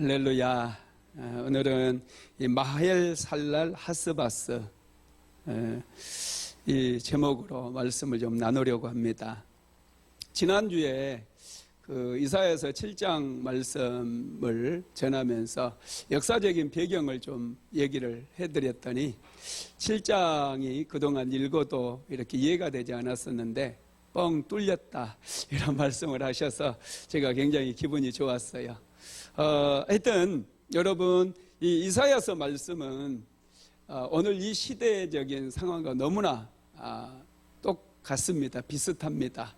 할렐루야. 오늘은 이 마헬 살랄 하스바스 이 제목으로 말씀을 좀 나누려고 합니다. 지난주에 그 이사야서 7장 말씀을 전하면서 역사적인 배경을 좀 얘기를 해드렸더니 7장이 그동안 읽어도 이렇게 이해가 되지 않았었는데 뻥 뚫렸다 이런 말씀을 하셔서 제가 굉장히 기분이 좋았어요. 하여튼 여러분 이 이사야서 말씀은 오늘 이 시대적인 상황과 너무나 똑같습니다. 비슷합니다.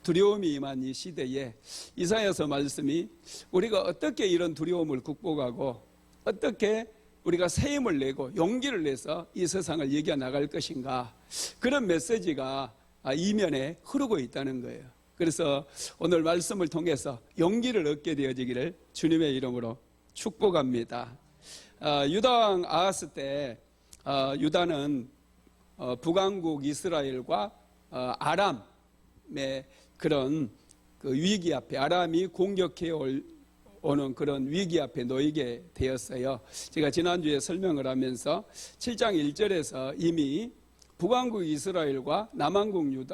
두려움이 임한 이 시대에 이사야서 말씀이 우리가 어떻게 이런 두려움을 극복하고 어떻게 우리가 새 힘을 내고 용기를 내서 이 세상을 이겨나갈 것인가, 그런 메시지가 이면에 흐르고 있다는 거예요. 그래서 오늘 말씀을 통해서 용기를 얻게 되어지기를 주님의 이름으로 축복합니다. 유다왕 아하스 때 유다는 북왕국 이스라엘과 아람의 그런 그 위기 앞에, 아람이 공격해 오는 그런 위기 앞에 놓이게 되었어요. 제가 지난주에 설명을 하면서 7장 1절에서 이미 북왕국 이스라엘과 남왕국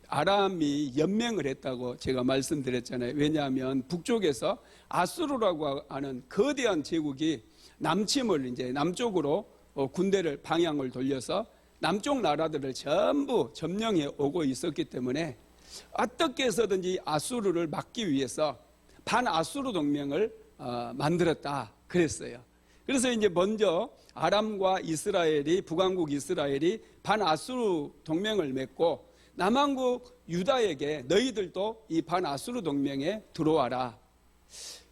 아람이 연맹을 했다고 제가 말씀드렸잖아요. 왜냐하면 북쪽에서 아수르라고 하는 거대한 제국이 남침을 이제 남쪽으로 군대를 방향을 돌려서 남쪽 나라들을 전부 점령해 오고 있었기 때문에 어떻게 해서든지 아수르를 막기 위해서 반아수르 동맹을 만들었다 그랬어요. 그래서 이제 먼저 아람과 이스라엘이, 북왕국 이스라엘이 반아수르 동맹을 맺고 남왕국 유다에게 너희들도 이 반아수르 동맹에 들어와라.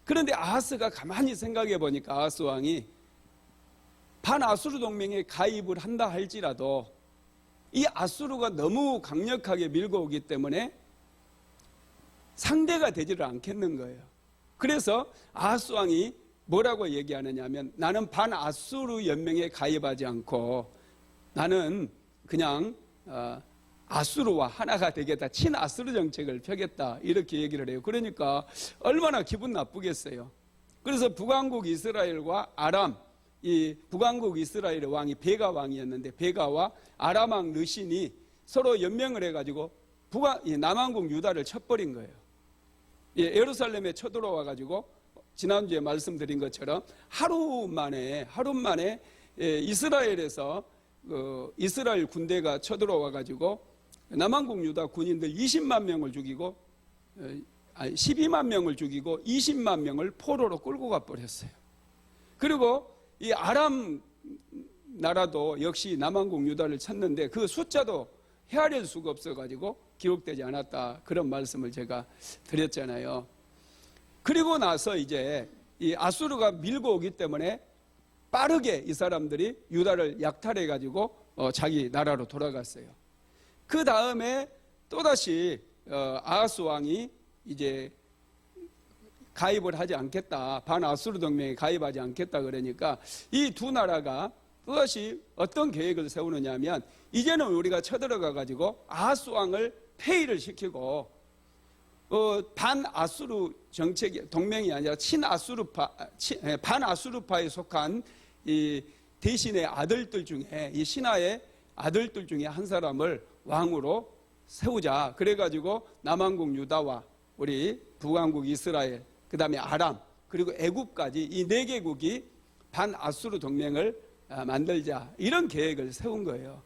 그런데 아하스가 가만히 생각해 보니까 아하스 왕이 반아수르 동맹에 가입을 한다 할지라도 이 아수르가 너무 강력하게 밀고 오기 때문에 상대가 되지를 않겠는 거예요. 그래서 아하스 왕이 뭐라고 얘기하느냐 하면, 나는 반아수르 연맹에 가입하지 않고 나는 그냥 아수르와 하나가 되겠다, 친아수르 정책을 펴겠다, 이렇게 얘기를 해요. 그러니까 얼마나 기분 나쁘겠어요. 그래서 북왕국 이스라엘과 아람, 이 북왕국 이스라엘의 왕이 베가 왕이었는데 베가와 아람 왕 르신이 서로 연맹을 해가지고 남왕국 유다를 쳐버린 거예요. 예루살렘에 쳐들어와 가지고 지난주에 말씀드린 것처럼 하루 만에 이스라엘에서 이스라엘 군대가 쳐들어와 가지고 남왕국 유다 군인들 20만 명을 죽이고 12만 명을 죽이고 20만 명을 포로로 끌고 가버렸어요. 그리고 이 아람 나라도 역시 남왕국 유다를 쳤는데 그 숫자도 헤아릴 수가 없어가지고 기록되지 않았다, 그런 말씀을 제가 드렸잖아요. 그리고 나서 이제 이 아수르가 밀고 오기 때문에 빠르게 이 사람들이 유다를 약탈해가지고 자기 나라로 돌아갔어요. 그 다음에 또다시 아하스 왕이 이제 가입을 하지 않겠다, 반아수르 동맹에 가입하지 않겠다 그러니까 이 두 나라가 또다시 어떤 계획을 세우느냐 하면, 이제는 우리가 쳐들어가 가지고 아하스 왕을 폐위를 시키고 반아수르 정책 동맹이 아니라 반아수르파에 속한 이 대신의 아들들 중에, 이 신하의 아들들 중에 한 사람을 왕으로 세우자. 그래가지고 남왕국 유다와 우리 북왕국 이스라엘, 그 다음에 아람, 그리고 애굽까지 이 4개국이 반아수르 동맹을 만들자, 이런 계획을 세운 거예요.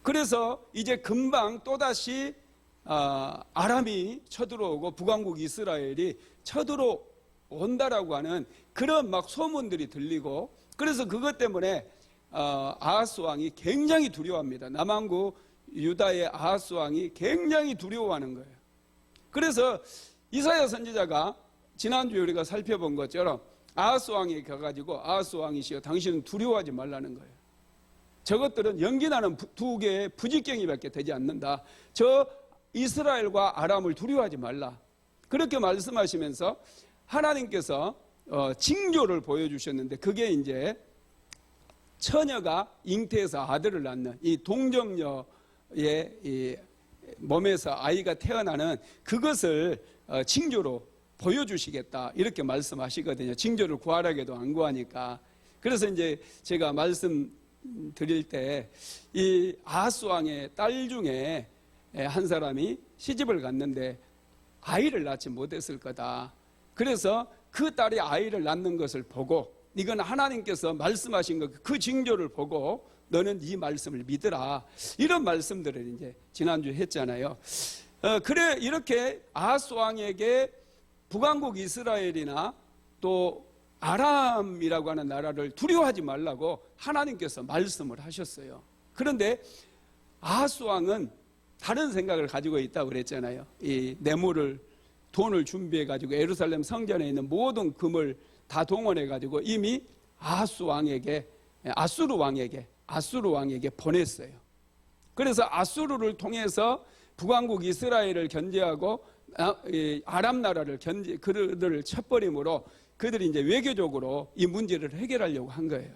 그래서 이제 금방 또다시 아람이 쳐들어오고 북왕국 이스라엘이 쳐들어온다라고 하는 그런 막 소문들이 들리고, 그래서 그것 때문에 아하스 왕이 굉장히 두려워합니다. 남왕국 유다의 아하스 왕이 굉장히 두려워하는 거예요. 그래서 이사야 선지자가 지난주에 우리가 살펴본 것처럼 아하스 왕이 가가지고, 아하스 왕이시여 당신은 두려워하지 말라는 거예요. 저것들은 연기나는 2개의 부직경이밖에 되지 않는다. 저 이스라엘과 아람을 두려워하지 말라, 그렇게 말씀하시면서 하나님께서 징조를 보여주셨는데, 그게 이제 처녀가 잉태해서 아들을 낳는 이 동정녀의 이 몸에서 아이가 태어나는 그것을 징조로 보여주시겠다 이렇게 말씀하시거든요. 징조를 구하라게도 안 구하니까. 그래서 이제 제가 말씀드릴 때 이 아하스 왕의 딸 중에 한 사람이 시집을 갔는데 아이를 낳지 못했을 거다. 그래서 그 딸이 아이를 낳는 것을 보고 이건 하나님께서 말씀하신 그 징조를 보고 너는 이 말씀을 믿으라. 이런 말씀들을 이제 지난주에 했잖아요. 그래 이렇게 아하스 왕에게 북왕국 이스라엘이나 또 아람이라고 하는 나라를 두려워하지 말라고 하나님께서 말씀을 하셨어요. 그런데 아하스 왕은 다른 생각을 가지고 있다고 그랬잖아요. 이 뇌물을 돈을 준비해 가지고 예루살렘 성전에 있는 모든 금을 다 동원해 가지고 이미 아하스 왕에게 아수르 왕에게 보냈어요. 그래서 아수르를 통해서 북왕국 이스라엘을 견제하고 아람 나라를 그들을 쳐버림으로 그들이 이제 외교적으로 이 문제를 해결하려고 한 거예요.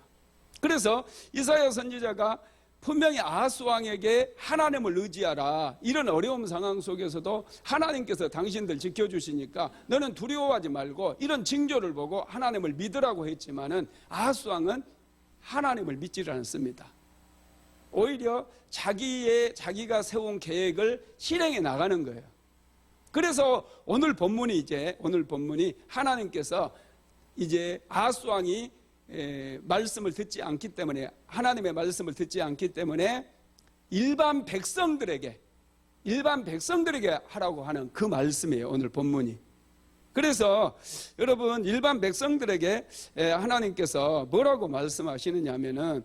그래서 이사야 선지자가 분명히 아하스 왕에게 하나님을 의지하라. 이런 어려운 상황 속에서도 하나님께서 당신들 지켜주시니까 너는 두려워하지 말고 이런 징조를 보고 하나님을 믿으라고 했지만은 아하스 왕은 하나님을 믿지를 않습니다. 오히려 자기가 세운 계획을 실행해 나가는 거예요. 그래서 오늘 본문이 하나님께서 이제 아하스 왕이 말씀을 듣지 않기 때문에 하나님의 말씀을 듣지 않기 때문에 일반 백성들에게 하라고 하는 그 말씀이에요. 오늘 본문이. 그래서 여러분 일반 백성들에게 하나님께서 뭐라고 말씀하시느냐 하면은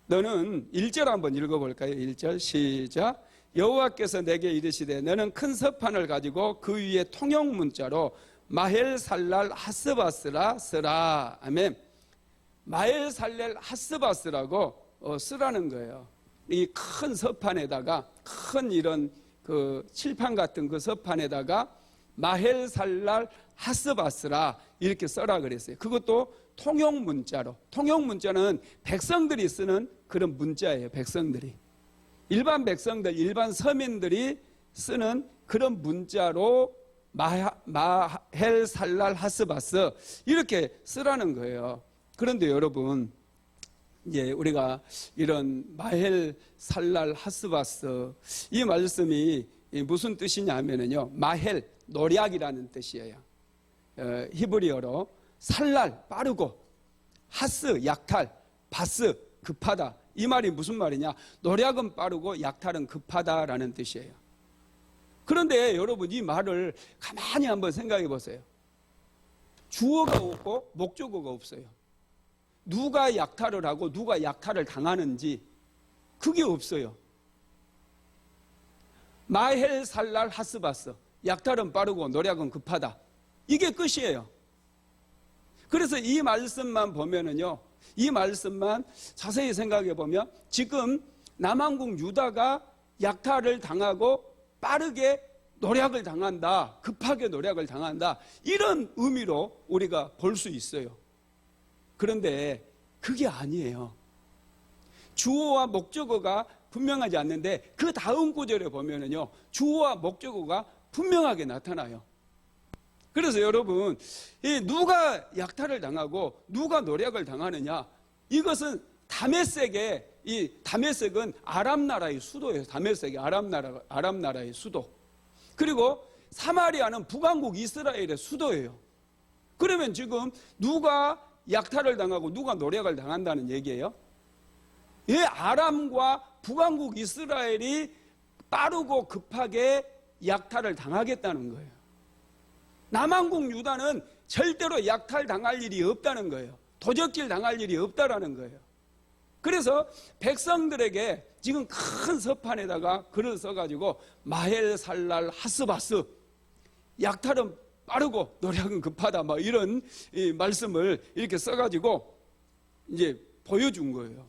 너는 1절 한번 읽어볼까요? 1절 시작. 여호와께서 내게 이르시되 너는 큰 서판을 가지고 그 위에 통용 문자로 마헬살랄 하스바스라 쓰라. 아멘. 마헬살랄 하스바스라고 쓰라는 거예요. 이 큰 서판에다가 큰 이런 그 칠판 같은 그 서판에다가 마헬살랄 하스바스라 이렇게 써라 그랬어요. 그것도 통용 문자로. 통용 문자는 백성들이 쓰는 그런 문자예요. 백성들이. 일반 백성들, 일반 서민들이 쓰는 그런 문자로 마헬살랄 하스바스 이렇게 쓰라는 거예요. 그런데 여러분 이제 우리가 이런 마헬살랄 하스바스 이 말씀이 무슨 뜻이냐 하면은요, 마헬 노략이라는 뜻이에요. 히브리어로 살랄 빠르고, 하스 약탈, 바스 급하다. 이 말이 무슨 말이냐? 노략은 빠르고 약탈은 급하다라는 뜻이에요. 그런데 여러분 이 말을 가만히 한번 생각해 보세요. 주어가 없고 목적어가 없어요. 누가 약탈을 하고 누가 약탈을 당하는지 그게 없어요. 마헬살랄 하스바스, 약탈은 빠르고 노략은 급하다. 이게 끝이에요. 그래서 이 말씀만 보면은요, 이 말씀만 자세히 생각해 보면 지금 남왕국 유다가 약탈을 당하고 빠르게 노략을 당한다, 급하게 노략을 당한다, 이런 의미로 우리가 볼 수 있어요. 그런데 그게 아니에요. 주어와 목적어가 분명하지 않는데 그 다음 구절에 보면은요, 주어와 목적어가 분명하게 나타나요. 그래서 여러분, 누가 약탈을 당하고 누가 노략을 당하느냐, 이것은 이 다메섹은 아람 나라의 수도예요. 다메섹이 아람 나라의 수도. 그리고 사마리아는 북왕국 이스라엘의 수도예요. 그러면 지금 누가 약탈을 당하고 누가 노략을 당한다는 얘기예요? 아람과 북왕국 이스라엘이 빠르고 급하게 약탈을 당하겠다는 거예요. 남왕국 유다는 절대로 약탈 당할 일이 없다는 거예요. 도적질 당할 일이 없다라는 거예요. 그래서 백성들에게 지금 큰 서판에다가 글을 써가지고 마헬살랄 하스바스, 약탈은 빠르고 노략은 급하다, 막 이런 말씀을 이렇게 써가지고 이제 보여준 거예요.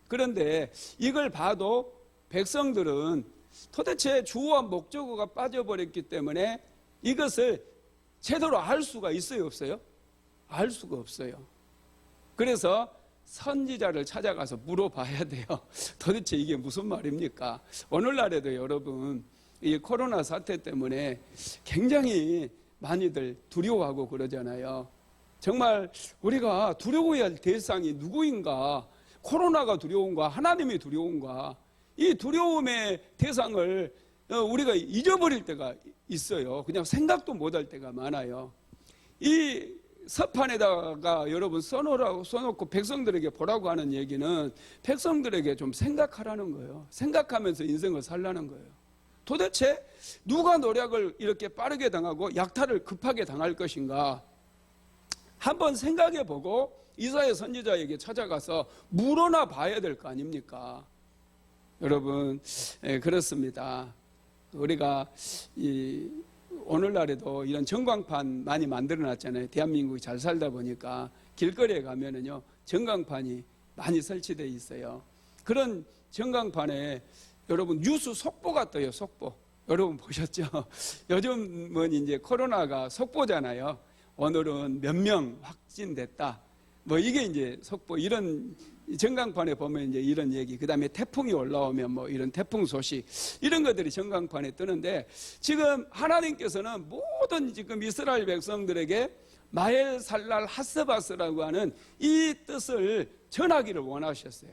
그런데 이걸 봐도 백성들은 도대체 주어와 목적어가 빠져버렸기 때문에 이것을 제대로 알 수가 있어요, 없어요? 알 수가 없어요. 그래서 선지자를 찾아가서 물어봐야 돼요. 도대체 이게 무슨 말입니까? 오늘날에도 여러분, 이 코로나 사태 때문에 굉장히 많이들 두려워하고 그러잖아요. 정말 우리가 두려워해야 할 대상이 누구인가? 코로나가 두려운가? 하나님이 두려운가? 이 두려움의 대상을 우리가 잊어버릴 때가 있어요. 그냥 생각도 못할 때가 많아요. 이 서판에다가 여러분 써놓고 백성들에게 보라고 하는 얘기는 백성들에게 좀 생각하라는 거예요. 생각하면서 인생을 살라는 거예요. 도대체 누가 노략을 이렇게 빠르게 당하고 약탈을 급하게 당할 것인가? 한번 생각해보고 이사야 선지자에게 찾아가서 물어나 봐야 될 거 아닙니까? 여러분, 그렇습니다. 우리가 오늘날에도 이런 전광판 많이 만들어놨잖아요. 대한민국이 잘 살다 보니까 길거리에 가면은요 전광판이 많이 설치되어 있어요. 그런 전광판에 여러분 뉴스 속보가 떠요. 속보. 여러분 보셨죠? 요즘은 이제 코로나가 속보잖아요. 오늘은 몇 명 확진됐다. 뭐 이게 이제 속보. 이런 전광판에 보면 이제 이런 얘기, 그 다음에 태풍이 올라오면 뭐 이런 태풍 소식, 이런 것들이 전광판에 뜨는데, 지금 하나님께서는 모든 지금 이스라엘 백성들에게 마엘살랄 하스바스라고 하는 이 뜻을 전하기를 원하셨어요.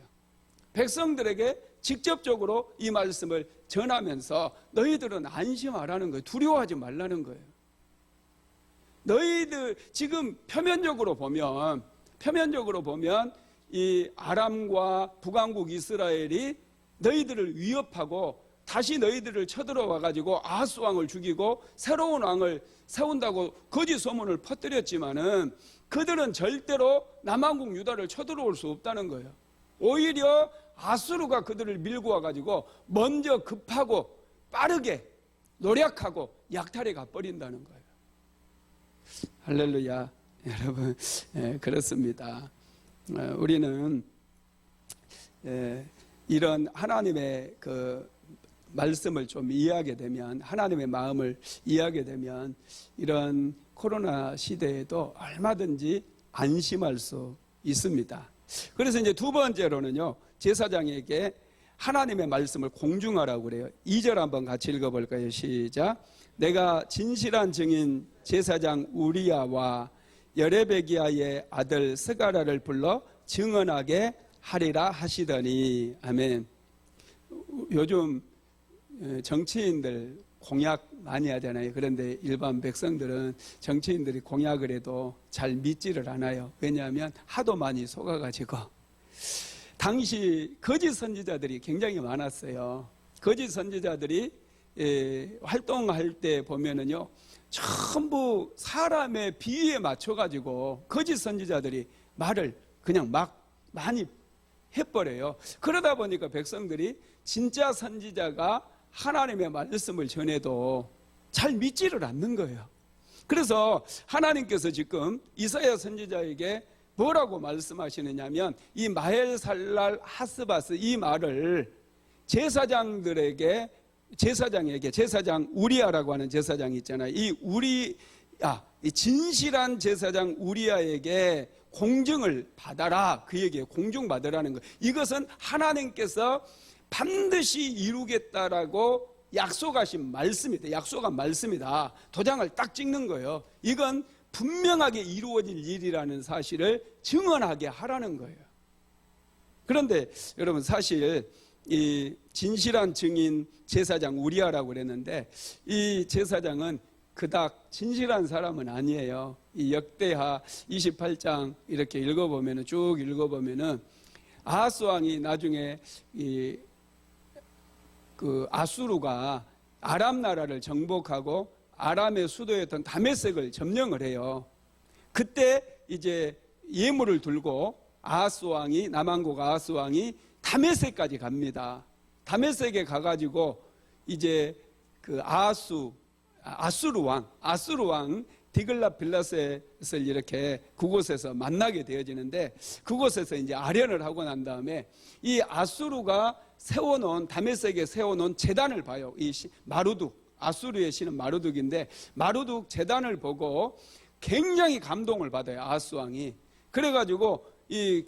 백성들에게 직접적으로 이 말씀을 전하면서 너희들은 안심하라는 거예요. 두려워하지 말라는 거예요. 너희들 지금 표면적으로 보면 이 아람과 북왕국 이스라엘이 너희들을 위협하고 다시 너희들을 쳐들어와 가지고 아하스 왕을 죽이고 새로운 왕을 세운다고 거짓 소문을 퍼뜨렸지만은 그들은 절대로 남왕국 유다를 쳐들어올 수 없다는 거예요. 오히려 아수르가 그들을 밀고 와 가지고 먼저 급하고 빠르게 노력하고 약탈해 가버린다는 거예요. 할렐루야. 여러분, 그렇습니다. 우리는 이런 하나님의 그 말씀을 좀 이해하게 되면, 하나님의 마음을 이해하게 되면 이런 코로나 시대에도 얼마든지 안심할 수 있습니다. 그래서 이제 두 번째로는요, 제사장에게 하나님의 말씀을 공중하라고 그래요. 2절 한번 같이 읽어볼까요? 시작. 내가 진실한 증인 제사장 우리야와 여레베기야의 아들 스가랴를 불러 증언하게 하리라 하시더니. 아멘. 요즘 정치인들 공약 많이 하잖아요. 그런데 일반 백성들은 정치인들이 공약을 해도 잘 믿지를 않아요. 왜냐하면 하도 많이 속아가지고. 당시 거짓 선지자들이 굉장히 많았어요. 거짓 선지자들이 활동할 때 보면은요, 전부 사람의 비위에 맞춰가지고 거짓 선지자들이 말을 그냥 막 많이 해버려요. 그러다 보니까 백성들이 진짜 선지자가 하나님의 말씀을 전해도 잘 믿지를 않는 거예요. 그래서 하나님께서 지금 이사야 선지자에게 뭐라고 말씀하시느냐면, 이 마엘살랄 하스바스, 이 말을 제사장 우리야라고 하는 제사장이 있잖아요. 이 진실한 제사장 우리야에게 공증을 받아라. 그에게 공증받으라는 거예요. 이것은 하나님께서 반드시 이루겠다라고 약속하신 말씀이다. 약속한 말씀이다. 도장을 딱 찍는 거예요. 이건 분명하게 이루어질 일이라는 사실을 증언하게 하라는 거예요. 그런데 여러분, 사실 이 진실한 증인 제사장 우리야라고 그랬는데, 이 제사장은 그닥 진실한 사람은 아니에요. 이 역대하 28장 이렇게 쭉 읽어보면은 아하스 왕이 나중에 그 아수르가 아람 나라를 정복하고 아람의 수도였던 다메섹을 점령을 해요. 그때 이제 예물을 들고 남왕국 아하스 왕이 다메섹까지 갑니다. 다메섹에 가가지고 이제 그 아수르 왕 디글랏빌라셋을 이렇게 그곳에서 만나게 되어지는데, 그곳에서 이제 아련을 하고 난 다음에 이 아수르가 다메섹에 세워놓은 제단을 봐요. 이 마루둑, 아수르의 신은 마루둑인데, 마루둑 제단을 보고 굉장히 감동을 받아요, 아하스 왕이. 그래가지고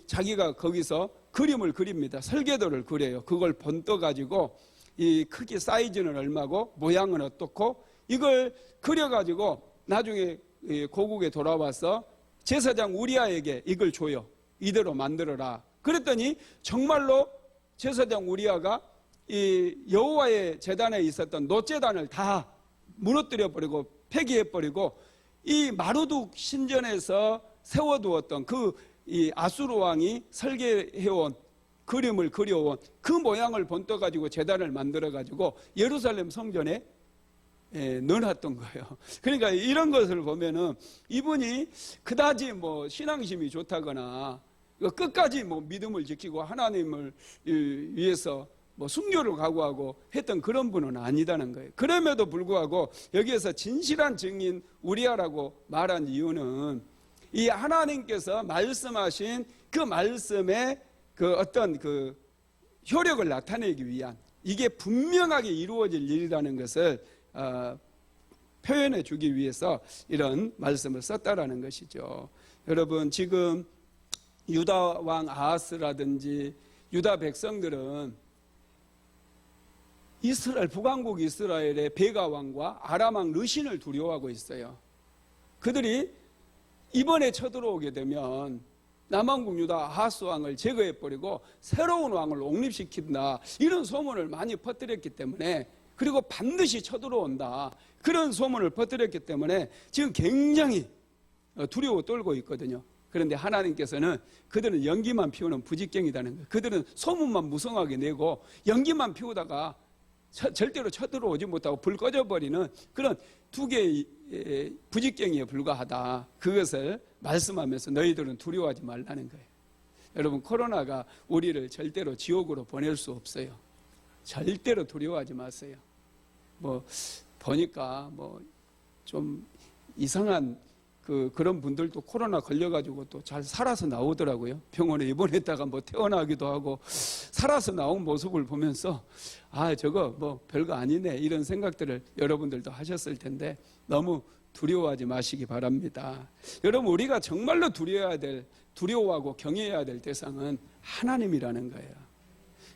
자기가 거기서 그림을 그립니다. 설계도를 그려요. 그걸 본떠 가지고 이 크기 사이즈는 얼마고 모양은 어떻고 이걸 그려가지고 나중에 고국에 돌아와서 제사장 우리아에게 이걸 줘요. 이대로 만들어라. 그랬더니 정말로 제사장 우리아가 이 여호와의 제단에 있었던 놋제단을 다 무너뜨려 버리고 폐기해 버리고 이 마르둑 신전에서 세워두었던 그 이 아수르 왕이 설계해온 그림을 그려온 그 모양을 본떠 가지고 제단을 만들어 가지고 예루살렘 성전에 넣어놨던 거예요. 그러니까 이런 것을 보면은 이분이 그다지 뭐 신앙심이 좋다거나 끝까지 뭐 믿음을 지키고 하나님을 위해서 뭐 순교를 각오하고 했던 그런 분은 아니다는 거예요. 그럼에도 불구하고 여기에서 진실한 증인 우리아라고 말한 이유는 이 하나님께서 말씀하신 그 말씀의 그 어떤 그 효력을 나타내기 위한 이게 분명하게 이루어질 일이라는 것을 표현해 주기 위해서 이런 말씀을 썼다라는 것이죠. 여러분 지금 유다 왕 아하스라든지 유다 백성들은 이스라엘 북왕국 이스라엘의 베가 왕과 아람 왕 르신을 두려워하고 있어요. 그들이 이번에 쳐들어오게 되면 남왕국 유다 아하스 왕을 제거해버리고 새로운 왕을 옹립시킨다 이런 소문을 많이 퍼뜨렸기 때문에 그리고 반드시 쳐들어온다 그런 소문을 퍼뜨렸기 때문에 지금 굉장히 두려워 떨고 있거든요. 그런데 하나님께서는 그들은 연기만 피우는 부직경이라는 거예요. 그들은 소문만 무성하게 내고 연기만 피우다가 절대로 쳐들어오지 못하고 불 꺼져버리는 그런 두 개의 부직경이에 불과하다. 그것을 말씀하면서 너희들은 두려워하지 말라는 거예요. 여러분 코로나가 우리를 절대로 지옥으로 보낼 수 없어요. 절대로 두려워하지 마세요. 뭐 보니까 뭐 좀 이상한 그런 분들도 코로나 걸려가지고 또 잘 살아서 나오더라고요. 병원에 입원했다가 뭐 퇴원하기도 하고 살아서 나온 모습을 보면서 아 저거 뭐 별거 아니네 이런 생각들을 여러분들도 하셨을 텐데 너무 두려워하지 마시기 바랍니다. 여러분 우리가 정말로 두려워하고 경외해야 될 대상은 하나님이라는 거예요.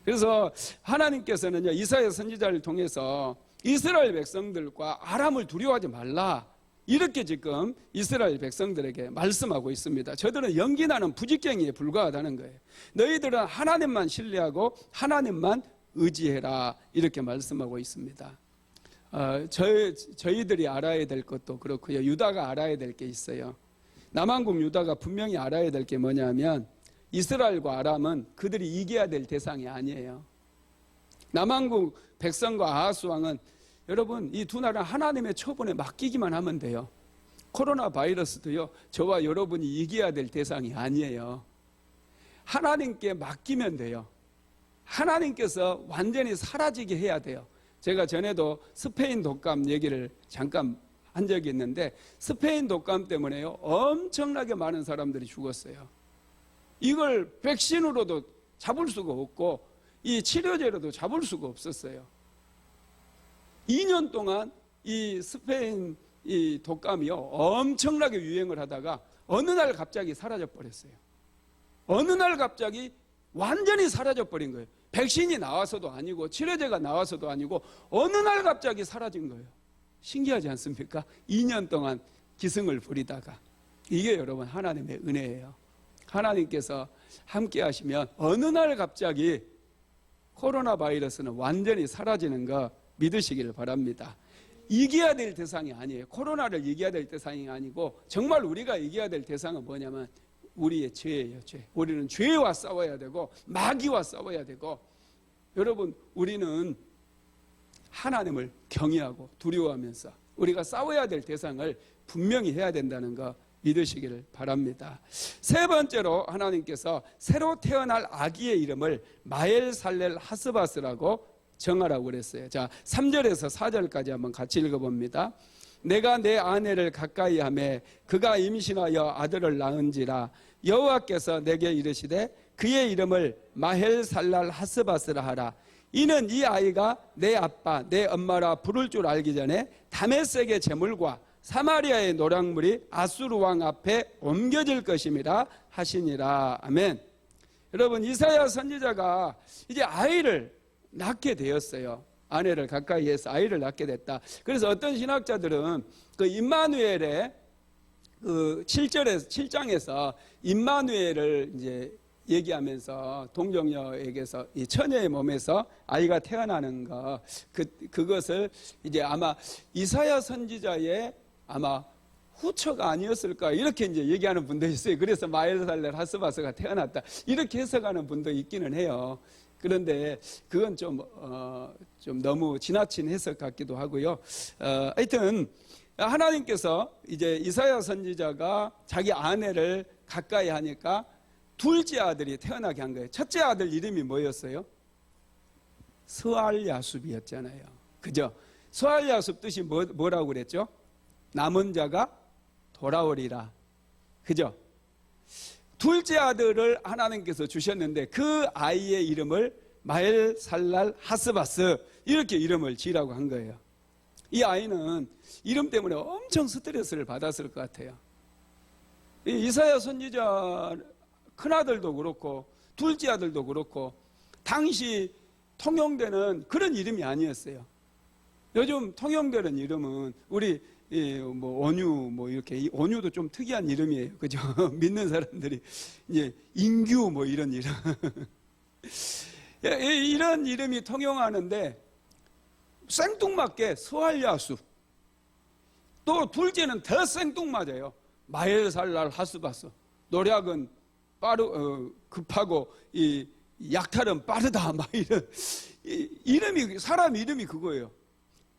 그래서 하나님께서는요 이사야 선지자를 통해서 이스라엘 백성들과 아람을 두려워하지 말라 이렇게 지금 이스라엘 백성들에게 말씀하고 있습니다. 저들은 연기나는 부직경이에 불과하다는 거예요. 너희들은 하나님만 신뢰하고 하나님만 의지해라 이렇게 말씀하고 있습니다. 저희들이 알아야 될 것도 그렇고요. 유다가 알아야 될 게 있어요. 남왕국 유다가 분명히 알아야 될 게 뭐냐면 이스라엘과 아람은 그들이 이겨야 될 대상이 아니에요. 남왕국 백성과 아하스 왕은 여러분 이 두 나라는 하나님의 처분에 맡기기만 하면 돼요. 코로나 바이러스도요 저와 여러분이 이겨야 될 대상이 아니에요. 하나님께 맡기면 돼요. 하나님께서 완전히 사라지게 해야 돼요. 제가 전에도 스페인 독감 얘기를 잠깐 한 적이 있는데 스페인 독감 때문에요 엄청나게 많은 사람들이 죽었어요. 이걸 백신으로도 잡을 수가 없고 이 치료제로도 잡을 수가 없었어요. 2년 동안 이 스페인 이 독감이요 엄청나게 유행을 하다가 어느 날 갑자기 사라져 버렸어요. 어느 날 갑자기 완전히 사라져 버린 거예요. 백신이 나와서도 아니고 치료제가 나와서도 아니고 어느 날 갑자기 사라진 거예요. 신기하지 않습니까? 2년 동안 기승을 부리다가 이게 여러분 하나님의 은혜예요. 하나님께서 함께 하시면 어느 날 갑자기 코로나 바이러스는 완전히 사라지는 거 믿으시기를 바랍니다. 이겨야 될 대상이 아니에요. 코로나를 이겨야 될 대상이 아니고 정말 우리가 이겨야 될 대상은 뭐냐면 우리의 죄예요. 죄. 우리는 죄와 싸워야 되고 마귀와 싸워야 되고 여러분 우리는 하나님을 경외하고 두려워하면서 우리가 싸워야 될 대상을 분명히 해야 된다는 거 믿으시기를 바랍니다. 세 번째로 하나님께서 새로 태어날 아기의 이름을 마엘살렐 하스바스라고 정하라고 그랬어요. 자, 3절에서 4절까지 한번 같이 읽어봅니다. 내가 내 아내를 가까이 하매 그가 임신하여 아들을 낳은지라 여호와께서 내게 이르시되 그의 이름을 마헬살랄 하스바스라 하라. 이는 이 아이가 내 아빠 내 엄마라 부를 줄 알기 전에 다메섹의 제물과 사마리아의 노략물이 아수르 왕 앞에 옮겨질 것임이라 하시니라. 아멘. 여러분 이사야 선지자가 이제 아이를 낳게 되었어요. 아내를 가까이 해서 아이를 낳게 됐다. 그래서 어떤 신학자들은 그 임마누엘의 그 7장에서 임마누엘을 이제 얘기하면서 동정녀에게서 이 처녀의 몸에서 아이가 태어나는 거 그것을 이제 아마 이사야 선지자의 아마 후처가 아니었을까 이렇게 이제 얘기하는 분도 있어요. 그래서 마엘살렐 하스바스가 태어났다 이렇게 해석하는 분도 있기는 해요. 그런데 그건 좀 너무 지나친 해석 같기도 하고요. 하여튼 하나님께서 이제 이사야 선지자가 자기 아내를 가까이 하니까 둘째 아들이 태어나게 한 거예요. 첫째 아들 이름이 뭐였어요? 스알야숲이었잖아요. 그죠? 스알야숲 뜻이 뭐라고 그랬죠? 남은 자가 돌아오리라. 그죠? 둘째 아들을 하나님께서 주셨는데 그 아이의 이름을 마엘살랄 하스바스 이렇게 이름을 지으라고 한 거예요. 이 아이는 이름 때문에 엄청 스트레스를 받았을 것 같아요. 이사야 선지자 큰아들도 그렇고 둘째 아들도 그렇고 당시 통용되는 그런 이름이 아니었어요. 요즘 통용되는 이름은 우리 뭐 온유 뭐 이렇게 온유도 좀 특이한 이름이에요. 그죠? 믿는 사람들이 이제 인규 뭐 이런 이름 이런 이름이 통용하는데 생뚱맞게 스알야숲 또 둘째는 더 생뚱맞아요. 마엘살랄 하스바스 노략은 급하고 이 약탈은 빠르다 막 이런 이름이 사람 이름이 그거예요.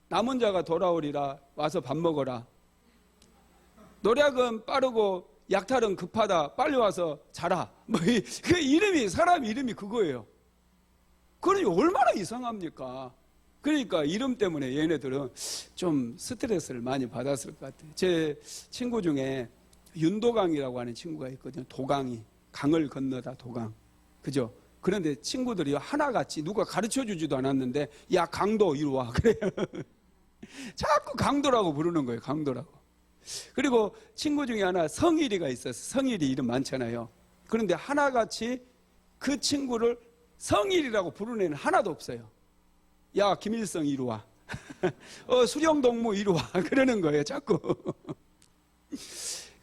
남은 자가 돌아오리라 와서 밥 먹어라. 노략은 빠르고 약탈은 급하다 빨리 와서 자라. 뭐 그 이름이 사람 이름이 그거예요. 그러니 얼마나 이상합니까? 그러니까 이름 때문에 얘네들은 좀 스트레스를 많이 받았을 것 같아요. 제 친구 중에 윤도강이라고 하는 친구가 있거든요. 도강이 강을 건너다 도강. 그죠? 그런데 친구들이 하나같이 누가 가르쳐주지도 않았는데 야 강도 이리 와 그래요. 자꾸 강도라고 부르는 거예요. 강도라고. 그리고 친구 중에 하나 성일이가 있었어요. 성일이 이름 많잖아요. 그런데 하나같이 그 친구를 성일이라고 부르는 애는 하나도 없어요. 야 김일성 이리 와. 수령동무 이리 와. 그러는 거예요. 자꾸.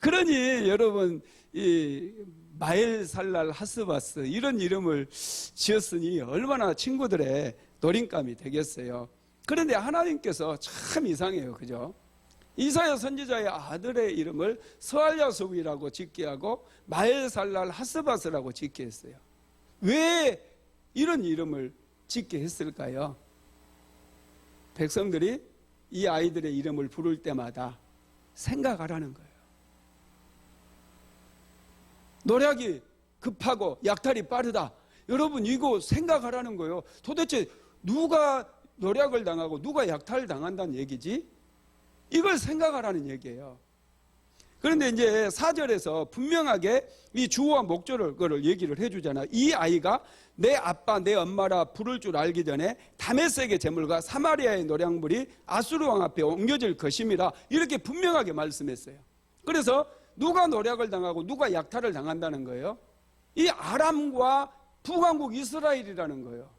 그러니 여러분 이 마엘살랄 하스바스 이런 이름을 지었으니 얼마나 친구들의 노림감이 되겠어요. 그런데 하나님께서 참 이상해요. 그죠? 이사야 선지자의 아들의 이름을 스알야숲이라고 짓게 하고 마엘살랄 하스바스라고 짓게 했어요. 왜 이런 이름을 짓게 했을까요? 백성들이 이 아이들의 이름을 부를 때마다 생각하라는 거예요. 노략이 급하고 약탈이 빠르다. 여러분 이거 생각하라는 거예요. 도대체 누가 노략을 당하고 누가 약탈을 당한다는 얘기지? 이걸 생각하라는 얘기예요. 그런데 이제 4절에서 분명하게 이 주어와 목적을 얘기를 해주잖아요. 이 아이가 내 아빠 내 엄마라 부를 줄 알기 전에 다메섹의 제물과 사마리아의 노량물이 아수르 왕 앞에 옮겨질 것임이라 이렇게 분명하게 말씀했어요. 그래서 누가 노략을 당하고 누가 약탈을 당한다는 거예요? 이 아람과 북왕국 이스라엘이라는 거예요.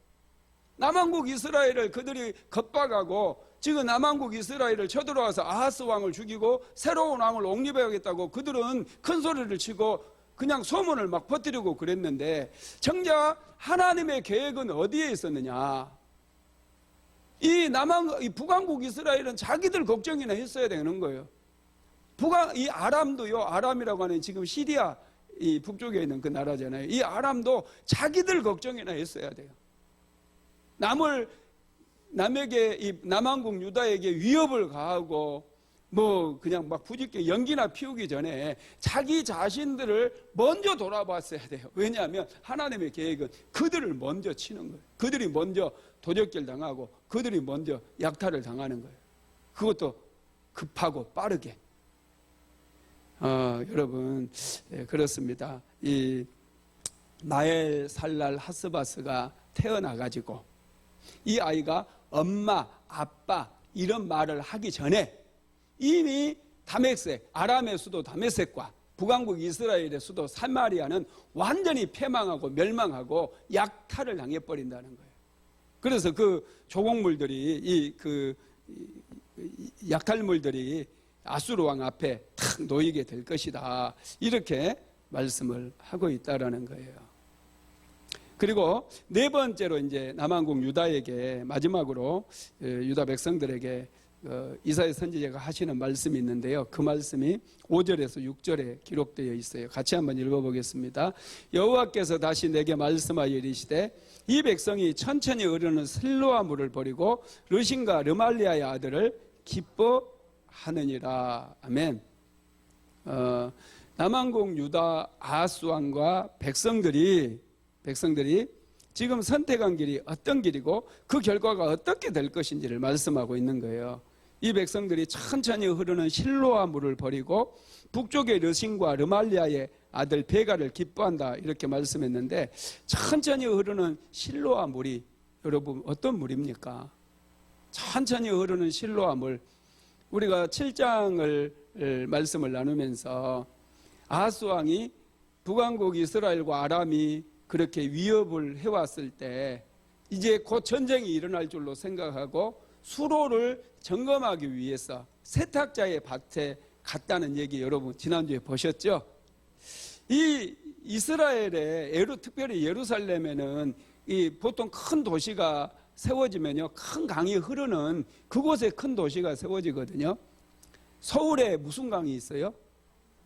남왕국 이스라엘을 그들이 겁박하고 지금 남왕국 이스라엘을 쳐들어와서 아하스 왕을 죽이고 새로운 왕을 옹립해야겠다고 그들은 큰 소리를 치고 그냥 소문을 막 퍼뜨리고 그랬는데 정작 하나님의 계획은 어디에 있었느냐? 이 북왕국 이스라엘은 자기들 걱정이나 했어야 되는 거예요. 이 아람도요, 아람이라고 하는 지금 시리아 이 북쪽에 있는 그 나라잖아요. 이 아람도 자기들 걱정이나 했어야 돼요. 남에게 이 남왕국 유다에게 위협을 가하고 뭐 그냥 막 부짓게 연기나 피우기 전에 자기 자신들을 먼저 돌아봤어야 돼요. 왜냐하면 하나님의 계획은 그들을 먼저 치는 거예요. 그들이 먼저 도적질 당하고 그들이 먼저 약탈을 당하는 거예요. 그것도 급하고 빠르게. 여러분 그렇습니다. 이 마엘살랄 하스바스가 태어나가지고 이 아이가 엄마, 아빠 이런 말을 하기 전에 이미 다메섹, 아람의 수도 다메섹과 북왕국 이스라엘의 수도 사마리아는 완전히 패망하고 멸망하고 약탈을 당해버린다는 거예요. 그래서 그 조공물들이 약탈물들이 아수르 왕 앞에 탁 놓이게 될 것이다. 이렇게 말씀을 하고 있다라는 거예요. 그리고 네 번째로 이제 남한국 유다에게 마지막으로 유다 백성들에게 이사야 선지자가 하시는 말씀이 있는데요. 그 말씀이 5절에서 6절에 기록되어 있어요. 같이 한번 읽어보겠습니다. 여호와께서 다시 내게 말씀하여 이르시되 이 백성이 천천히 흐르는 실로아 물을 버리고 르신과 르말리아의 아들을 기뻐하느니라. 아멘. 남한국 유다 아하스 왕과 백성들이 지금 선택한 길이 어떤 길이고 그 결과가 어떻게 될 것인지를 말씀하고 있는 거예요. 이 백성들이 천천히 흐르는 실로아 물을 버리고 북쪽의 르신과 르말리아의 아들 베가를 기뻐한다, 이렇게 말씀했는데, 천천히 흐르는 실로아 물이 여러분 어떤 물입니까? 천천히 흐르는 실로아 물. 우리가 7장을 말씀을 나누면서 아하스 왕이 북왕국 이스라엘과 아람이 그렇게 위협을 해왔을 때 이제 곧 전쟁이 일어날 줄로 생각하고 수로를 점검하기 위해서 세탁자의 밭에 갔다는 얘기 여러분 지난주에 보셨죠? 이 이스라엘의 특별히 예루살렘에는 이 보통 큰 도시가 세워지면요, 큰 강이 흐르는 그곳에 큰 도시가 세워지거든요. 서울에 무슨 강이 있어요?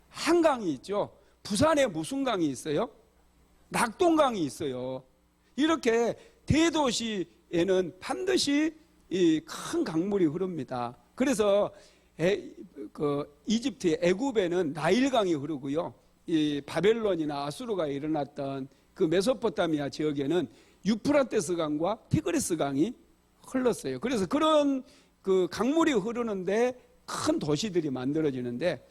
한강이 있죠. 부산에 무슨 강이 있어요? 낙동강이 있어요. 이렇게 대도시에는 반드시 이 큰 강물이 흐릅니다. 그래서 이집트의 애굽에는 나일강이 흐르고요, 이 바벨론이나 아수르가 일어났던 그 메소포타미아 지역에는 유프라테스 강과 티그리스 강이 흘렀어요. 그래서 그런 그 강물이 흐르는데 큰 도시들이 만들어지는데,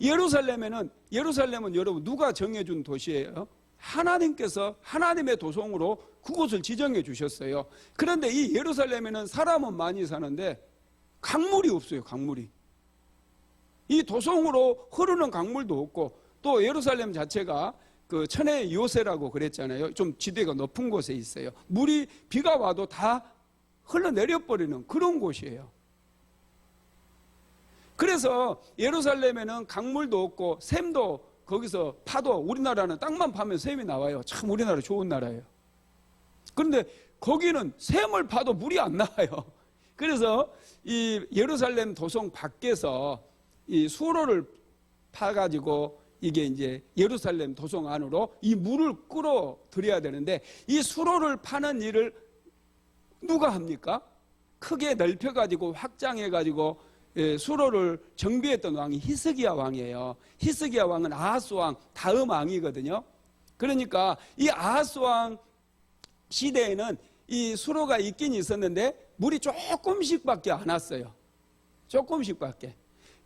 예루살렘은 여러분 누가 정해준 도시예요? 하나님께서 하나님의 도성으로 그곳을 지정해 주셨어요. 그런데 이 예루살렘에는 사람은 많이 사는데 강물이 없어요. 강물이. 이 도성으로 흐르는 강물도 없고, 또 예루살렘 자체가 그 천혜의 요새라고 그랬잖아요. 좀 지대가 높은 곳에 있어요. 물이 비가 와도 다 흘러내려 버리는 그런 곳이에요. 그래서 예루살렘에는 강물도 없고 샘도 거기서 파도, 우리나라는 땅만 파면 샘이 나와요. 참 우리나라 좋은 나라예요. 그런데 거기는 샘을 파도 물이 안 나와요. 그래서 이 예루살렘 도성 밖에서 이 수로를 파가지고 이게 이제 예루살렘 도성 안으로 이 물을 끌어들여야 되는데, 이 수로를 파는 일을 누가 합니까? 크게 넓혀가지고 확장해가지고 수로를 정비했던 왕이 히스기야 왕이에요. 히스기야 왕은 아하스 왕 다음 왕이거든요. 그러니까 이 아하스 왕 시대에는 이 수로가 있긴 있었는데 물이 조금씩밖에 안 왔어요. 조금씩밖에.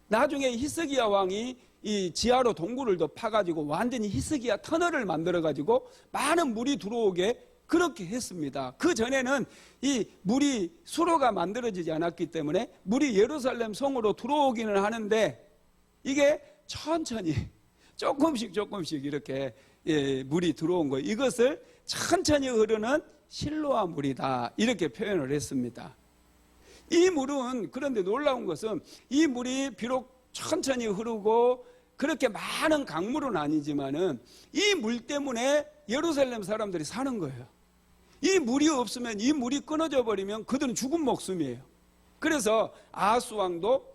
나중에 히스기야 왕이 이 지하로 동굴을 더 파가지고 완전히 히스기야 터널을 만들어가지고 많은 물이 들어오게 그렇게 했습니다. 그 전에는 이 물이 수로가 만들어지지 않았기 때문에 물이 예루살렘 성으로 들어오기는 하는데, 이게 천천히 조금씩 이렇게 물이 들어온 거예요. 이것을 천천히 흐르는 실로아 물이다, 이렇게 표현을 했습니다. 이 물은, 그런데 놀라운 것은 이 물이 비록 천천히 흐르고 그렇게 많은 강물은 아니지만은 이 물 때문에 예루살렘 사람들이 사는 거예요. 이 물이 없으면, 이 물이 끊어져 버리면 그들은 죽은 목숨이에요. 그래서 아하스 왕도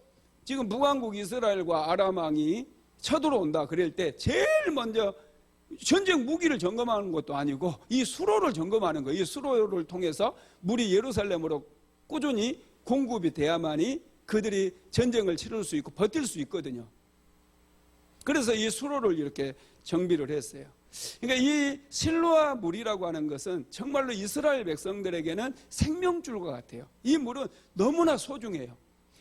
지금 북왕국 이스라엘과 아람 왕이 쳐들어온다 그럴 때 제일 먼저 전쟁 무기를 점검하는 것도 아니고 이 수로를 점검하는 거예요. 이 수로를 통해서 물이 예루살렘으로 꾸준히 공급이 돼야만이 그들이 전쟁을 치를 수 있고 버틸 수 있거든요. 그래서 이 수로를 이렇게 정비를 했어요. 그러니까 이 실로아 물이라고 하는 것은 정말로 이스라엘 백성들에게는 생명줄과 같아요. 이 물은 너무나 소중해요.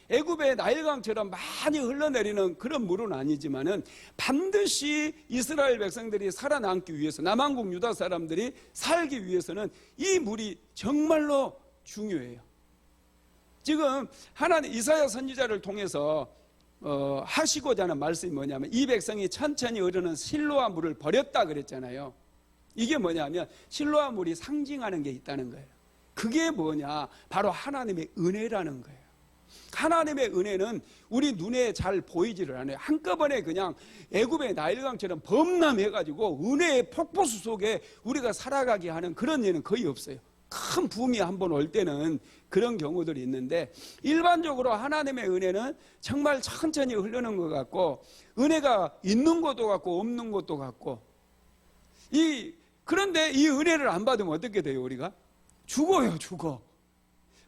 애굽의 나일강처럼 많이 흘러내리는 그런 물은 아니지만은 반드시 이스라엘 백성들이 살아남기 위해서, 남한국 유다 사람들이 살기 위해서는 이 물이 정말로 중요해요. 지금 하나님 이사야 선지자를 통해서 하시고자 하는 말씀이 뭐냐면, 이 백성이 천천히 흐르는 실로아 물을 버렸다 그랬잖아요. 이게 뭐냐면 실로아 물이 상징하는 게 있다는 거예요. 그게 뭐냐? 바로 하나님의 은혜라는 거예요. 하나님의 은혜는 우리 눈에 잘 보이지를 않아요. 한꺼번에 그냥 애굽의 나일강처럼 범람해가지고 은혜의 폭포수 속에 우리가 살아가게 하는 그런 예는 거의 없어요. 큰 붐이 한번 올 때는 그런 경우들이 있는데, 일반적으로 하나님의 은혜는 정말 천천히 흐르는 것 같고, 은혜가 있는 것도 같고 없는 것도 같고, 그런데 이 은혜를 안 받으면 어떻게 돼요? 우리가 죽어요. 죽어.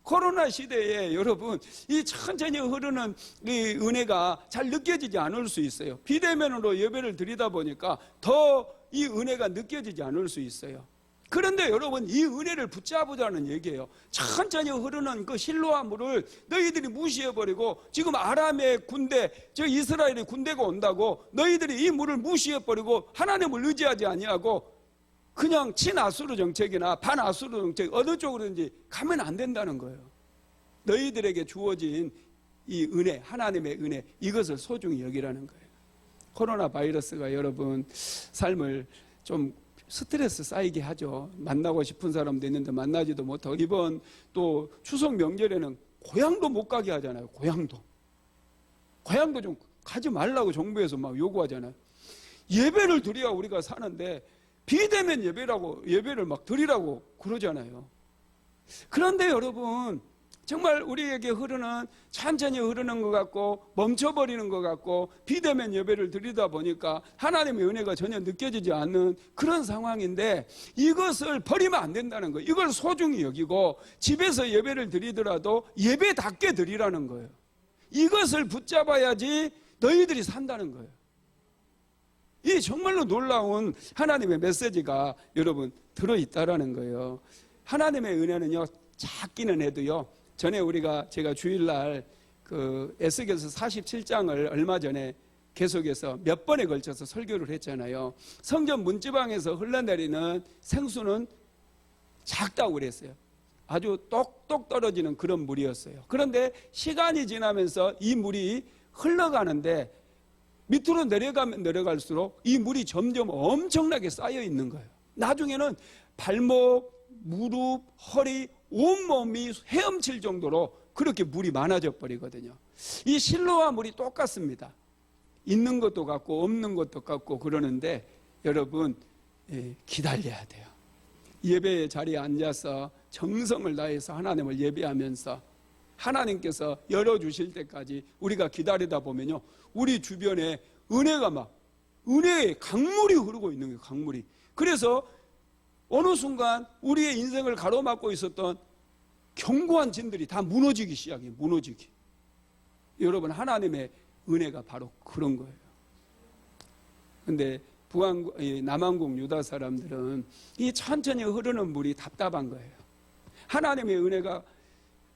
코로나 시대에 여러분, 이 천천히 흐르는 이 은혜가 잘 느껴지지 않을 수 있어요. 비대면으로 예배를 드리다 보니까 더 이 은혜가 느껴지지 않을 수 있어요. 그런데 여러분, 이 은혜를 붙잡으자는 얘기예요. 천천히 흐르는 그 실로아 물을 너희들이 무시해버리고, 지금 아람의 군대, 저 이스라엘의 군대가 온다고 너희들이 이 물을 무시해버리고 하나님을 의지하지 아니하고 그냥 친아수르 정책이나 반아수르 정책 어느 쪽으로든지 가면 안 된다는 거예요. 너희들에게 주어진 이 은혜, 하나님의 은혜, 이것을 소중히 여기라는 거예요. 코로나 바이러스가 여러분 삶을 좀 스트레스 쌓이게 하죠. 만나고 싶은 사람도 있는데 만나지도 못하고, 이번 또 추석 명절에는 고향도 못 가게 하잖아요. 고향도 좀 가지 말라고 정부에서 막 요구하잖아요. 예배를 드려야 우리가 사는데 비대면 예배를 막 드리라고 그러잖아요. 그런데 여러분, 정말 우리에게 천천히 흐르는 것 같고 멈춰버리는 것 같고 비대면 예배를 드리다 보니까 하나님의 은혜가 전혀 느껴지지 않는 그런 상황인데, 이것을 버리면 안 된다는 거예요. 이걸 소중히 여기고 집에서 예배를 드리더라도 예배답게 드리라는 거예요. 이것을 붙잡아야지 너희들이 산다는 거예요. 이 정말로 놀라운 하나님의 메시지가 여러분 들어있다라는 거예요. 하나님의 은혜는요, 작기는 해도요, 전에 제가 주일날 그 에스겔서 47장을 얼마 전에 계속해서 몇 번에 걸쳐서 설교를 했잖아요. 성전 문지방에서 흘러내리는 생수는 작다고 그랬어요. 아주 똑똑 떨어지는 그런 물이었어요. 그런데 시간이 지나면서 이 물이 흘러가는데 밑으로 내려가면 내려갈수록 이 물이 점점 엄청나게 쌓여 있는 거예요. 나중에는 발목, 무릎, 허리, 온몸이 헤엄칠 정도로 그렇게 물이 많아져 버리거든요. 이 실로와 물이 똑같습니다. 있는 것도 같고 없는 것도 같고 그러는데, 여러분 기다려야 돼요. 예배의 자리에 앉아서 정성을 다해서 하나님을 예배하면서 하나님께서 열어주실 때까지 우리가 기다리다 보면요, 우리 주변에 은혜의 강물이 흐르고 있는 거예요. 강물이. 그래서 어느 순간 우리의 인생을 가로막고 있었던 견고한 진들이 다 무너지기 시작해요. 무너지기. 여러분, 하나님의 은혜가 바로 그런 거예요. 근데 남한국 유다 사람들은 이 천천히 흐르는 물이 답답한 거예요.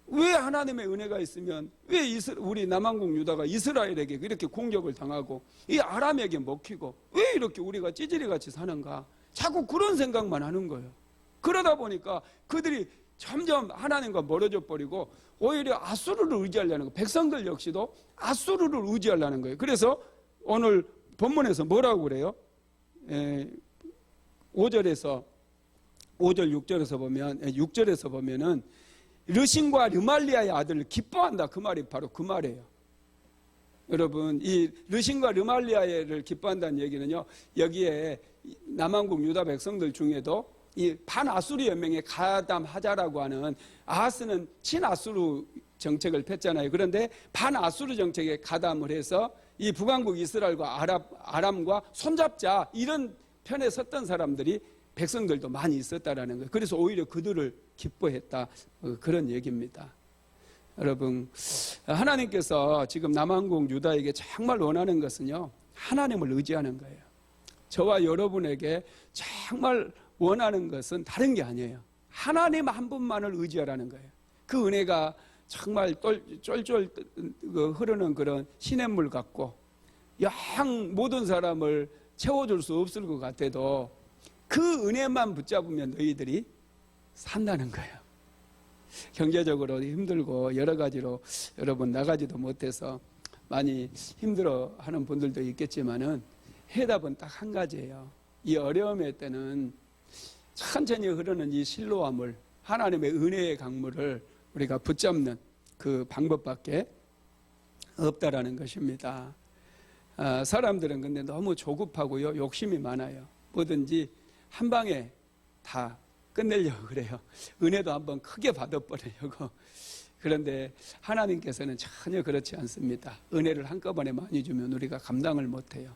왜 하나님의 은혜가 있으면 왜 우리 남한국 유다가 이스라엘에게 이렇게 공격을 당하고 이 아람에게 먹히고 왜 이렇게 우리가 찌질이같이 사는가? 자꾸 그런 생각만 하는 거예요. 그러다 보니까 그들이 점점 하나님과 멀어져 버리고 오히려 아수르를 의지하려는 거예요. 백성들 역시도 아수르를 의지하려는 거예요. 그래서 오늘 본문에서 뭐라고 그래요? 5절 6절에서 보면은 르신과 르말리아의 아들을 기뻐한다. 그 말이 바로 그 말이에요. 여러분, 이 르신과 르말리아를 기뻐한다는 얘기는요, 여기에 남한국 유다 백성들 중에도 이 반아수르 연맹에 가담하자라고 하는, 아하스는 친아수르 정책을 폈잖아요. 그런데 반아수르 정책에 가담을 해서 이 북왕국 이스라엘과 아람과 손잡자, 이런 편에 섰던 사람들이 백성들도 많이 있었다라는 거예요. 그래서 오히려 그들을 기뻐했다, 그런 얘기입니다. 여러분, 하나님께서 지금 남한국 유다에게 정말 원하는 것은요, 하나님을 의지하는 거예요. 저와 여러분에게 정말 원하는 것은 다른 게 아니에요. 하나님 한 분만을 의지하라는 거예요. 그 은혜가 정말 쫄쫄 흐르는 그런 시냇물 같고 모든 사람을 채워줄 수 없을 것 같아도 그 은혜만 붙잡으면 너희들이 산다는 거예요. 경제적으로 힘들고 여러 가지로 여러분 나가지도 못해서 많이 힘들어하는 분들도 있겠지만은 해답은 딱 한 가지예요. 이 어려움의 때는 천천히 흐르는 이 실로와 물, 하나님의 은혜의 강물을 우리가 붙잡는 그 방법밖에 없다라는 것입니다. 사람들은 근데 너무 조급하고요, 욕심이 많아요. 뭐든지 한 방에 다 끝내려고 그래요. 은혜도 한번 크게 받아버리려고. 그런데 하나님께서는 전혀 그렇지 않습니다. 은혜를 한꺼번에 많이 주면 우리가 감당을 못해요.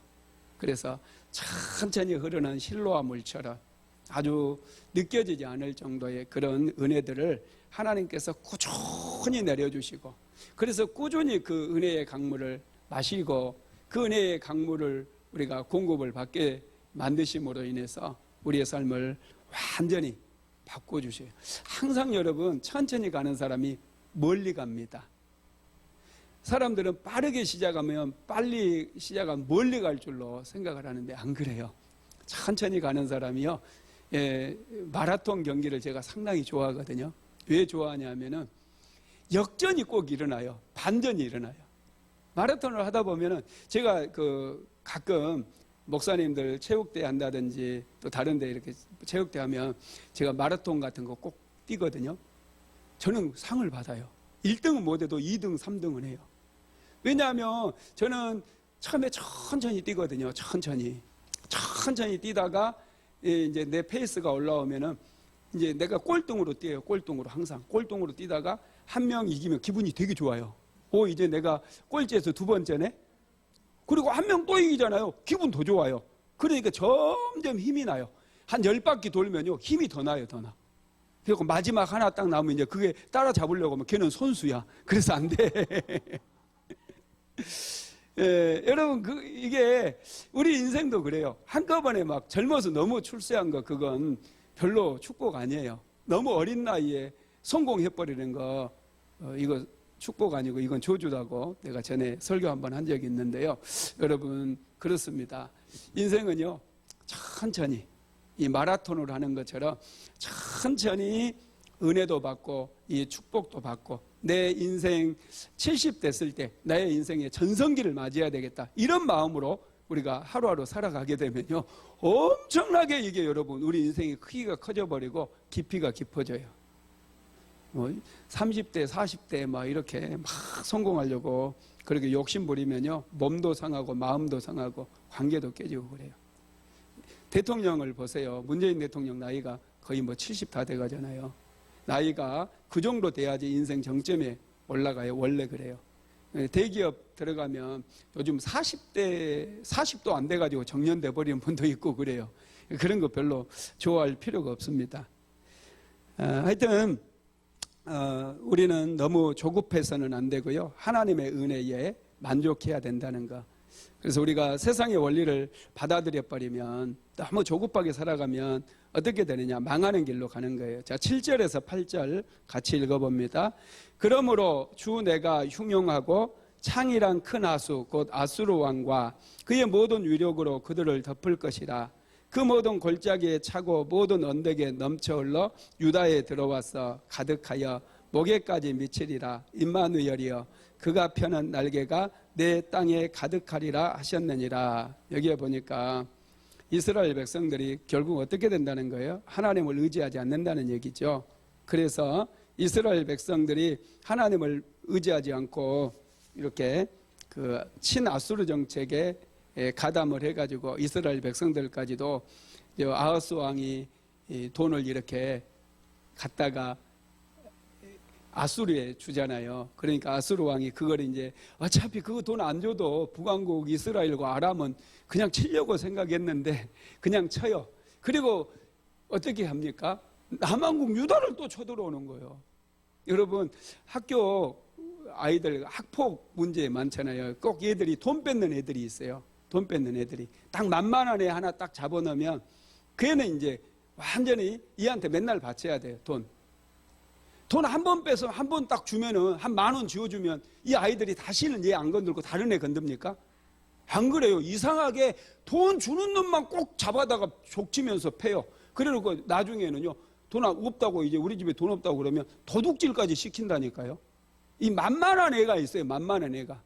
그래서 천천히 흐르는 실로와 물처럼 아주 느껴지지 않을 정도의 그런 은혜들을 하나님께서 꾸준히 내려주시고, 그래서 꾸준히 그 은혜의 강물을 마시고 그 은혜의 강물을 우리가 공급을 받게 만드심으로 인해서 우리의 삶을 완전히 바꿔주셔요. 항상 여러분, 천천히 가는 사람이 멀리 갑니다. 사람들은 빠르게 시작하면 빨리 시작하면 멀리 갈 줄로 생각을 하는데 안 그래요. 천천히 가는 사람이요, 마라톤 경기를 제가 상당히 좋아하거든요. 왜 좋아하냐면은 역전이 꼭 일어나요. 반전이 일어나요. 마라톤을 하다 보면은 제가 가끔 목사님들 체육대 한다든지 또 다른 데 이렇게 체육대 하면 제가 마라톤 같은 거 꼭 뛰거든요. 저는 상을 받아요. 1등은 못해도 2등, 3등은 해요. 왜냐하면 저는 처음에 천천히 뛰거든요. 천천히 뛰다가 이제 내 페이스가 올라오면은 이제 내가 꼴등으로 뛰어요. 꼴등으로, 항상 꼴등으로 뛰다가 한 명 이기면 기분이 되게 좋아요. 이제 내가 꼴찌에서 2번째네. 그리고 한 명 또 이기잖아요. 기분 더 좋아요. 그러니까 점점 힘이 나요. 한 10바퀴 돌면요, 힘이 더 나요. 더 나. 그리고 마지막 하나 딱 남으면 이제 그게 따라잡으려고 하면 걔는 선수야. 그래서 안 돼. 여러분, 이게 우리 인생도 그래요. 한꺼번에 막 젊어서 너무 출세한 거, 그건 별로 축복 아니에요. 너무 어린 나이에 성공해버리는 거, 이거 축복 아니고 이건 저주라고 내가 전에 설교 한번 한 적이 있는데요. 여러분, 그렇습니다. 인생은요, 천천히 이 마라톤을 하는 것처럼 천천히 은혜도 받고 이 축복도 받고, 내 인생 70 됐을 때 나의 인생의 전성기를 맞이해야 되겠다, 이런 마음으로 우리가 하루하루 살아가게 되면요, 엄청나게 이게 여러분 우리 인생의 크기가 커져버리고 깊이가 깊어져요. 30대 40대 막 이렇게 막 성공하려고 그렇게 욕심 부리면요, 몸도 상하고 마음도 상하고 관계도 깨지고 그래요. 대통령을 보세요. 문재인 대통령 나이가 거의 70 다 돼가잖아요. 나이가 그 정도 돼야지 인생 정점에 올라가요. 원래 그래요. 대기업 들어가면 요즘 40도 안 돼가지고 정년돼 버리는 분도 있고 그래요. 그런 거 별로 좋아할 필요가 없습니다. 하여튼 우리는 너무 조급해서는 안 되고요, 하나님의 은혜에 만족해야 된다는 거. 그래서 우리가 세상의 원리를 받아들여 버리면, 너무 조급하게 살아가면 어떻게 되느냐, 망하는 길로 가는 거예요. 자, 7절에서 8절 같이 읽어봅니다. 그러므로 주 내가 흉용하고 창이란 큰 아수 곧 아수르 왕과 그의 모든 위력으로 그들을 덮을 것이라. 그 모든 골짜기에 차고 모든 언덕에 넘쳐 흘러 유다에 들어와서 가득하여 목에까지 미치리라. 임마누엘이여, 그가 펴는 날개가 내 땅에 가득하리라 하셨느니라. 여기에 보니까 이스라엘 백성들이 결국 어떻게 된다는 거예요? 하나님을 의지하지 않는다는 얘기죠. 그래서 이스라엘 백성들이 하나님을 의지하지 않고 이렇게 그 친아수르 정책에 가담을 해가지고 이스라엘 백성들까지도 아하스 왕이 돈을 이렇게 갖다가 아수르에 주잖아요. 그러니까 아수르 왕이 그걸 이제 어차피 그거 돈 안 줘도 북왕국 이스라엘과 아람은 그냥 치려고 생각했는데 그냥 쳐요. 그리고 어떻게 합니까? 남왕국 유다를 또 쳐들어오는 거예요. 여러분, 학교 아이들 학폭 문제 많잖아요. 꼭 얘들이 돈 뺏는 애들이 있어요. 돈 뺏는 애들이 딱 만만한 애 하나 딱 잡아놓으면 그 애는 이제 완전히 얘한테 맨날 바쳐야 돼요. 돈 한 번 빼서 한 번 딱 주면은 한 10,000원 지어주면 이 아이들이 다시는 얘 안 건들고 다른 애 건듭니까? 안 그래요. 이상하게 돈 주는 놈만 꼭 잡아다가 족치면서 패요. 그래놓고 나중에는요, 돈 없다고, 이제 우리 집에 돈 없다고 그러면 도둑질까지 시킨다니까요. 이 만만한 애가 있어요. 만만한 애가.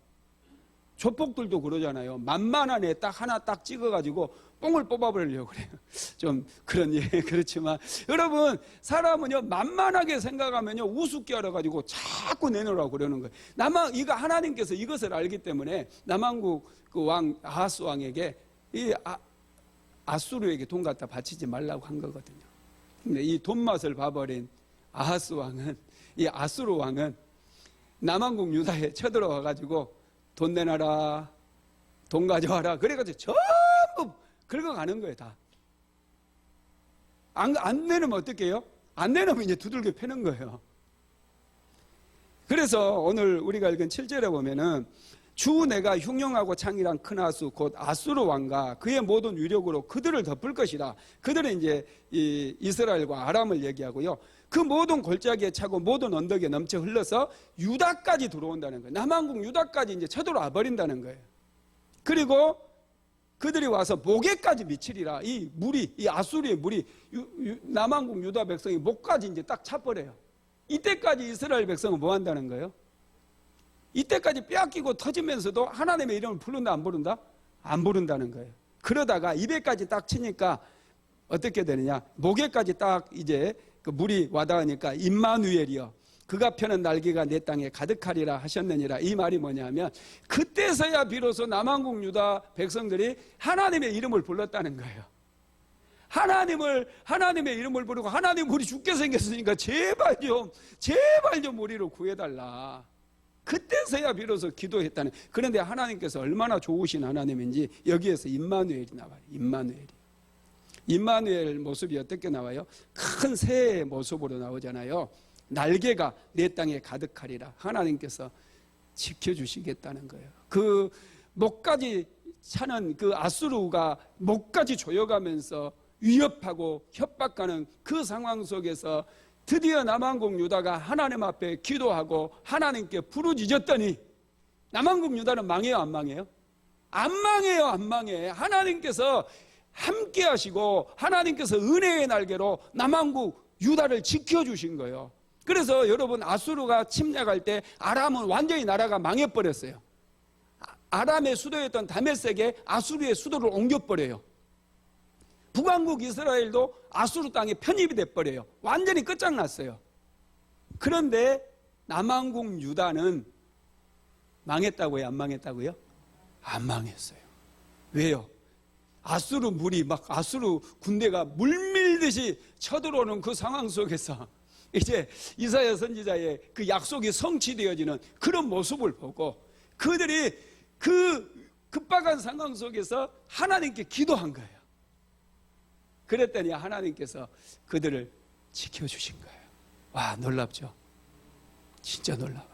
조폭들도 그러잖아요. 만만한 애 딱 하나 딱 찍어가지고 뽕을 뽑아버리려고 그래요. 좀 그런 그렇지만 여러분 사람은요 만만하게 생각하면요 우습게 알아가지고 자꾸 내놓으라고 그러는 거예요. 이거 하나님께서 이것을 알기 때문에 남왕국 그 왕 아하스 왕에게 이 아수르에게 돈 갖다 바치지 말라고 한 거거든요. 근데 이 돈 맛을 봐버린 아하스 왕은 이 아수르 왕은 남왕국 유다에 쳐들어와가지고 돈 내놔라, 돈 가져와라. 그래가지고 전부 긁어가는 거예요, 다. 안 내놓으면 어떻게 해요? 안 내놓으면 이제 두들겨 패는 거예요. 그래서 오늘 우리가 읽은 7절에 보면은 주 내가 흉령하고 창이란 큰 아수 곧 아수르 왕과 그의 모든 위력으로 그들을 덮을 것이다. 그들은 이제 이 이스라엘과 아람을 얘기하고요. 그 모든 골짜기에 차고 모든 언덕에 넘쳐 흘러서 유다까지 들어온다는 거예요. 남왕국 유다까지 이제 쳐들어와 버린다는 거예요. 그리고 그들이 와서 목에까지 미치리라. 이 물이, 이 아수르의 물이 남왕국 유다 백성이 목까지 이제 딱 차버려요. 이때까지 이스라엘 백성은 뭐 한다는 거예요? 이때까지 빼앗기고 터지면서도 하나님의 이름을 부른다 안 부른다? 안 부른다는 거예요. 그러다가 입에까지 딱 치니까 어떻게 되느냐? 목에까지 딱 이제 그 물이 와닿으니까 임마누엘이여 그가 펴는 날개가 내 땅에 가득하리라 하셨느니라. 이 말이 뭐냐면 그때서야 비로소 남왕국 유다 백성들이 하나님의 이름을 불렀다는 거예요. 하나님의 이름을 부르고 하나님 우리 죽게 생겼으니까 제발 좀 우리를 구해달라. 그때서야 비로소 기도했다는. 그런데 하나님께서 얼마나 좋으신 하나님인지 여기에서 임마누엘이 나와요. 임마누엘 모습이 어떻게 나와요? 큰 새의 모습으로 나오잖아요. 날개가 내 땅에 가득하리라. 하나님께서 지켜주시겠다는 거예요. 그 목까지 차는 그 아수르가 목까지 조여가면서 위협하고 협박하는 그 상황 속에서 드디어 남왕국 유다가 하나님 앞에 기도하고 하나님께 부르짖었더니 남왕국 유다는 망해요, 안 망해요? 안 망해요, 안 망해. 하나님께서 함께 하시고 하나님께서 은혜의 날개로 남왕국 유다를 지켜주신 거예요. 그래서 여러분 아수르가 침략할 때 아람은 완전히 나라가 망해버렸어요. 아람의 수도였던 다메섹에 아수르의 수도를 옮겨버려요. 북왕국 이스라엘도 아수르 땅에 편입이 돼버려요. 완전히 끝장났어요. 그런데 남왕국 유다는 망했다고요? 안 망했다고요? 안 망했어요. 왜요? 아수르 물이 막 아수르 군대가 물밀듯이 쳐들어오는 그 상황 속에서 이제 이사야 선지자의 그 약속이 성취되어지는 그런 모습을 보고 그들이 그 급박한 상황 속에서 하나님께 기도한 거예요. 그랬더니 하나님께서 그들을 지켜주신 거예요. 와, 놀랍죠? 진짜 놀라워요.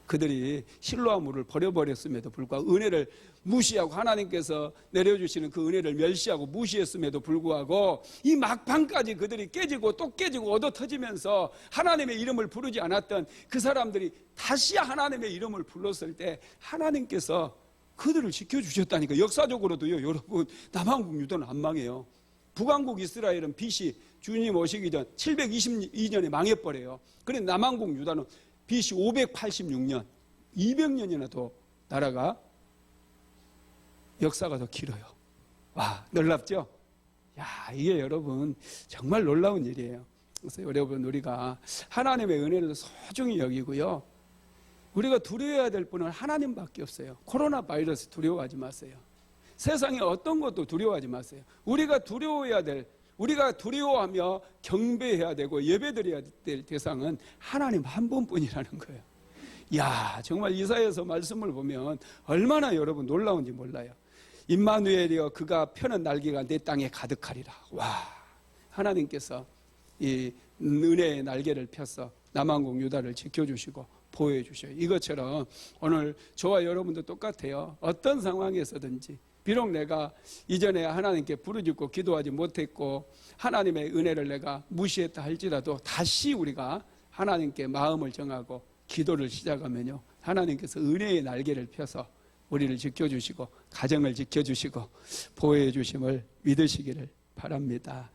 그들이 실로암 물을 버려버렸음에도 불구하고 은혜를 무시하고 하나님께서 내려주시는 그 은혜를 멸시하고 무시했음에도 불구하고 이 막판까지 그들이 깨지고 또 깨지고 얻어 터지면서 하나님의 이름을 부르지 않았던 그 사람들이 다시 하나님의 이름을 불렀을 때 하나님께서 그들을 지켜주셨다니까. 역사적으로도요, 여러분, 남왕국 유다는 안 망해요. 북왕국 이스라엘은 BC 주님 오시기 전 722년에 망해버려요. 그런데 남왕국 유다는 BC 586년 200년이나 더 나라가 역사가 더 길어요. 와, 놀랍죠? 야, 이게 여러분 정말 놀라운 일이에요. 그래서 여러분 우리가 하나님의 은혜를 소중히 여기고요. 우리가 두려워해야 될 분은 하나님밖에 없어요. 코로나 바이러스 두려워하지 마세요. 세상에 어떤 것도 두려워하지 마세요. 우리가 두려워해야 될, 우리가 두려워하며 경배해야 되고 예배드려야 될 대상은 하나님 한 분뿐이라는 거예요. 이야, 정말 이사야서 말씀을 보면 얼마나 여러분 놀라운지 몰라요. 임마누엘이여 그가 펴는 날개가 내 땅에 가득하리라. 와, 하나님께서 이 은혜의 날개를 펴서 남왕국 유다를 지켜주시고 보호해 주셔요. 이것처럼 오늘 저와 여러분도 똑같아요. 어떤 상황에서든지 비록 내가 이전에 하나님께 부르짖고 기도하지 못했고 하나님의 은혜를 내가 무시했다 할지라도 다시 우리가 하나님께 마음을 정하고 기도를 시작하면요, 하나님께서 은혜의 날개를 펴서 우리를 지켜주시고 가정을 지켜주시고 보호해 주심을 믿으시기를 바랍니다.